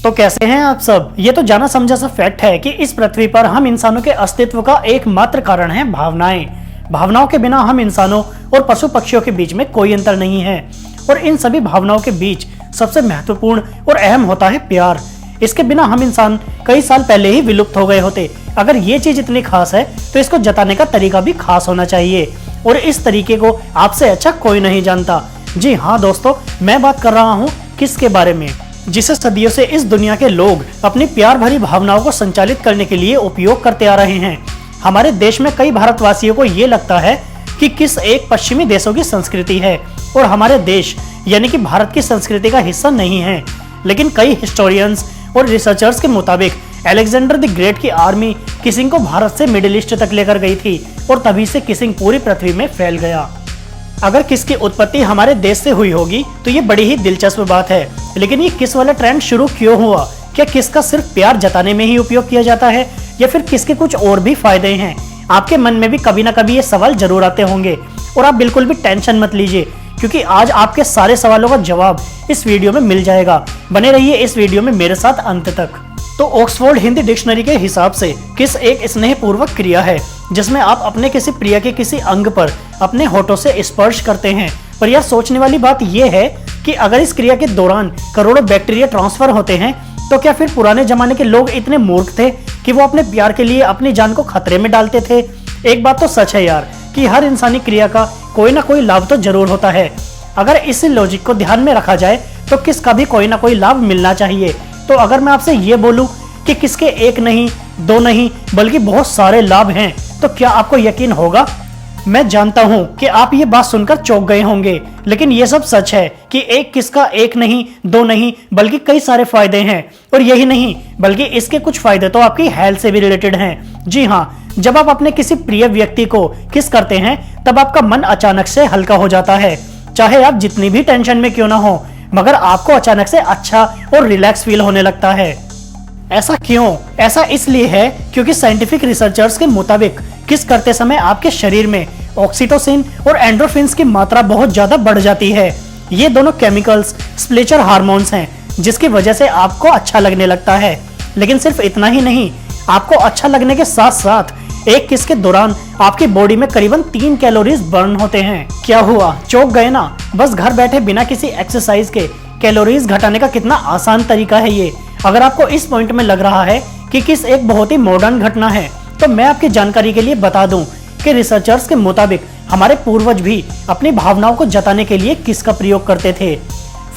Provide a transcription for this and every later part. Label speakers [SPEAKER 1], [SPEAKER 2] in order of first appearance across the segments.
[SPEAKER 1] तो कैसे हैं आप सब। ये तो जाना समझा सा फैक्ट है कि इस पृथ्वी पर हम इंसानों के अस्तित्व का एकमात्र कारण है भावनाएं। भावनाओं के बिना हम इंसानों और पशु पक्षियों के बीच में कोई अंतर नहीं है। और इन सभी भावनाओं के बीच सबसे महत्वपूर्ण और अहम होता है प्यार। इसके बिना हम इंसान कई साल पहले ही विलुप्त हो गए होते। अगर ये चीज इतनी खास है तो इसको जताने का तरीका भी खास होना चाहिए, और इस तरीके को आपसे अच्छा कोई नहीं जानता। जी हाँ दोस्तों, मैं बात कर रहा हूँ किसके बारे में, जिसे सदियों से इस दुनिया के लोग अपनी प्यार भरी भावनाओं को संचालित करने के लिए उपयोग करते आ रहे हैं। हमारे देश में कई भारतवासियों को ये लगता है कि किस एक पश्चिमी देशों की संस्कृति है और हमारे देश यानी कि भारत की संस्कृति का हिस्सा नहीं है। लेकिन कई हिस्टोरियंस और रिसर्चर्स के मुताबिक अलेक्जेंडर द ग्रेट की आर्मी किसिंग को भारत से मिडिल ईस्ट तक लेकर गई थी और तभी से किसिंग पूरी पृथ्वी में फैल गया। अगर किस की उत्पत्ति हमारे देश से हुई होगी तो ये बड़ी ही दिलचस्प बात है। लेकिन ये किस वाला ट्रेंड शुरू क्यों हुआ? क्या किस का सिर्फ प्यार जताने में ही उपयोग किया जाता है या फिर किसके कुछ और भी फायदे हैं? आपके मन में भी कभी ना कभी ये सवाल जरूर आते होंगे, और आप बिल्कुल भी टेंशन मत लीजिए, क्योंकि आज आपके सारे सवालों का जवाब इस वीडियो में मिल जाएगा। बने रहिए इस वीडियो में मेरे साथ अंत तक। तो ऑक्सफोर्ड हिंदी डिक्शनरी के हिसाब से किस एक स्नेहपूर्वक क्रिया है जिसमें आप अपने किसी प्रिय के किसी अंग पर अपने होठों से स्पर्श करते हैं। पर यह सोचने वाली बात यह है कि अगर इस क्रिया के दौरान करोड़ों बैक्टीरिया ट्रांसफर होते हैं तो क्या फिर पुराने जमाने के लोग इतने मूर्ख थे कि वो अपने प्यार के लिए अपनी जान को खतरे में डालते थे? एक बात तो सच है यार कि हर इंसानी क्रिया का कोई ना कोई लाभ तो जरूर होता है। अगर इस लॉजिक को ध्यान में रखा जाए तो किस का भी कोई ना कोई लाभ मिलना चाहिए। तो अगर मैं आपसे ये बोलूं कि किसके एक नहीं, दो नहीं, बल्कि बहुत सारे लाभ हैं, तो क्या आपको यकीन होगा? मैं जानता हूं कि आप ये बात सुनकर चौंक गए होंगे, लेकिन ये सब सच है कि एक किस का एक नहीं, दो नहीं, बल्कि कई सारे फायदे हैं। और यही नहीं, बल्कि इसके कुछ फायदे तो आपकी हेल्थ से भी रिलेटेड हैं। जी हाँ, जब आप अपने किसी प्रिय व्यक्ति को किस करते हैं तब आपका मन अचानक से हल्का हो जाता है। चाहे आप जितनी भी टेंशन में क्यों ना हो, मगर आपको अचानक से अच्छा और रिलैक्स फील होने लगता है। ऐसा क्यों? ऐसा इसलिए है क्योंकि साइंटिफिक रिसर्चर्स के मुताबिक किस करते समय आपके शरीर में ऑक्सीटोसिन और एंडोर्फिन्स की मात्रा बहुत ज्यादा बढ़ जाती है। ये दोनों केमिकल्स प्लेजर हार्मोन्स हैं जिसकी वजह से आपको अच्छा लगने लगता है। लेकिन सिर्फ इतना ही नहीं, आपको अच्छा लगने के साथ साथ एक किस के दौरान आपकी बॉडी में करीबन 3 कैलोरीज बर्न होते हैं। क्या हुआ, चौंक गए ना? बस घर बैठे बिना किसी एक्सरसाइज के कैलोरीज घटाने का कितना आसान तरीका है ये। अगर आपको इस पॉइंट में लग रहा है कि किस एक बहुत ही मॉडर्न घटना है, तो मैं आपकी जानकारी के लिए बता दूं कि रिसर्चर्स के मुताबिक हमारे पूर्वज भी अपनी भावनाओं को जताने के लिए किस का प्रयोग करते थे।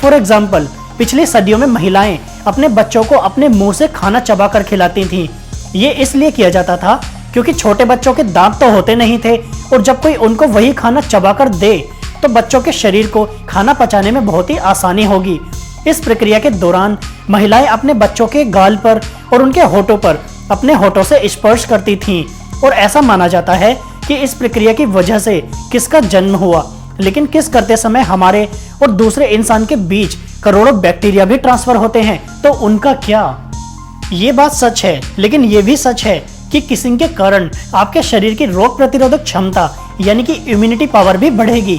[SPEAKER 1] फॉर एग्जाम्पल, पिछली सदियों में महिलाएं अपने बच्चों को अपने मुंह से खाना चबाकर खिलाती थीं। ये इसलिए किया जाता था क्योंकि छोटे बच्चों के दांत तो होते नहीं थे, और जब कोई उनको वही खाना चबाकर दे तो बच्चों के शरीर को खाना पचाने में बहुत ही आसानी होगी। इस प्रक्रिया के दौरान महिलाएं अपने बच्चों के गाल पर और उनके होठों पर अपने होठों से स्पर्श करती थीं, और ऐसा माना जाता है कि इस प्रक्रिया की वजह से किसका जन्म हुआ। लेकिन किस करते समय हमारे और दूसरे इंसान के बीच करोड़ों बैक्टीरिया भी ट्रांसफर होते हैं, तो उनका क्या? ये बात सच है, लेकिन ये भी सच है कि किसिंग के कारण आपके शरीर की रोग प्रतिरोधक क्षमता यानी कि इम्यूनिटी पावर भी बढ़ेगी।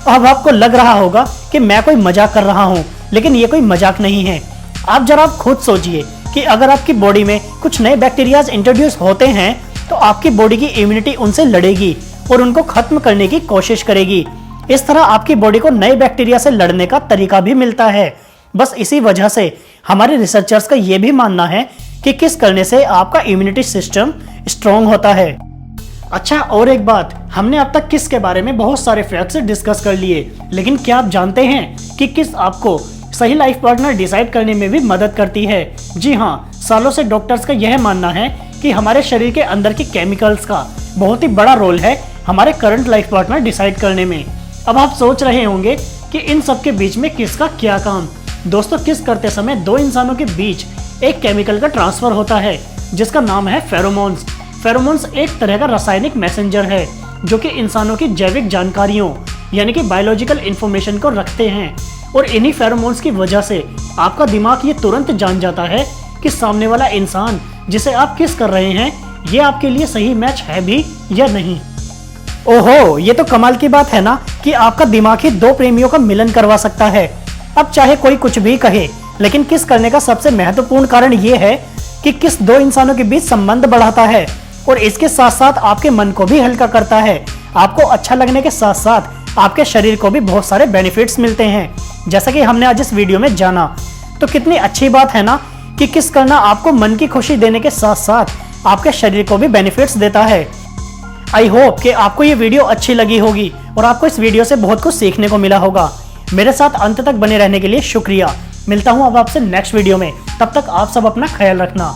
[SPEAKER 1] अब आपको लग रहा होगा कि मैं कोई मजाक कर रहा हूँ, लेकिन ये कोई मजाक नहीं है। आप जरा खुद सोचिए कि अगर आपकी बॉडी में कुछ नए बैक्टीरियाज इंट्रोड्यूस होते हैं तो आपकी बॉडी की इम्यूनिटी उनसे लड़ेगी और उनको खत्म करने की कोशिश करेगी। इस तरह आपकी बॉडी को नए बैक्टीरिया से लड़ने का तरीका भी मिलता है। बस इसी वजह से हमारे रिसर्चर्स का यह भी मानना है कि किस करने से आपका इम्यूनिटी सिस्टम स्ट्रॉन्ग होता है। अच्छा, और एक बात, हमने अब तक किस के बारे में बहुत सारे फैक्ट्स डिस्कस कर लिए, लेकिन क्या आप जानते हैं कि किस आपको सही लाइफ पार्टनर डिसाइड करने में भी मदद करती है? जी हाँ, सालों से डॉक्टर्स का यह मानना है कि हमारे शरीर के अंदर की केमिकल्स का बहुत ही बड़ा रोल है हमारे करंट लाइफ पार्टनर डिसाइड करने में। अब आप सोच रहे होंगे कि इन सब के बीच में किस का क्या काम? दोस्तों, किस करते समय दो इंसानों के बीच एक केमिकल का ट्रांसफर होता है जिसका नाम है फेरोमोन्स। फेरोमोन्स एक तरह का रासायनिक मैसेंजर है जो कि इंसानों की जैविक जानकारियों यानी कि बायोलॉजिकल इंफॉर्मेशन को रखते हैं, और इन्हीं फेरोमोन्स की वजह से आपका दिमाग ये तुरंत जान जाता है कि सामने वाला इंसान जिसे आप किस कर रहे हैं ये आपके लिए सही मैच है भी या नहीं। ओहो, ये तो कमाल की बात है ना कि आपका दिमाग ही दो प्रेमियों का मिलन करवा सकता है। अब चाहे कोई कुछ भी कहे, लेकिन किस करने का सबसे महत्वपूर्ण कारण यह है कि किस दो इंसानों के बीच संबंध बढ़ाता है और इसके साथ साथ आपके मन को भी हल्का करता है। आपको अच्छा लगने के साथ साथ आपके शरीर को भी बहुत सारे बेनिफिट्स मिलते हैं, जैसा कि हमने आज इस वीडियो में जाना। तो कितनी अच्छी बात है ना कि किस करना आपको मन की खुशी देने के साथ साथ आपके शरीर को भी बेनिफिट्स देता है। आई होप कि आपको ये वीडियो अच्छी लगी होगी और आपको इस वीडियो से बहुत कुछ सीखने को मिला होगा। मेरे साथ अंत तक बने रहने के लिए शुक्रिया। मिलता हूं अब आपसे नेक्स्ट वीडियो में, तब तक आप सब अपना ख्याल रखना।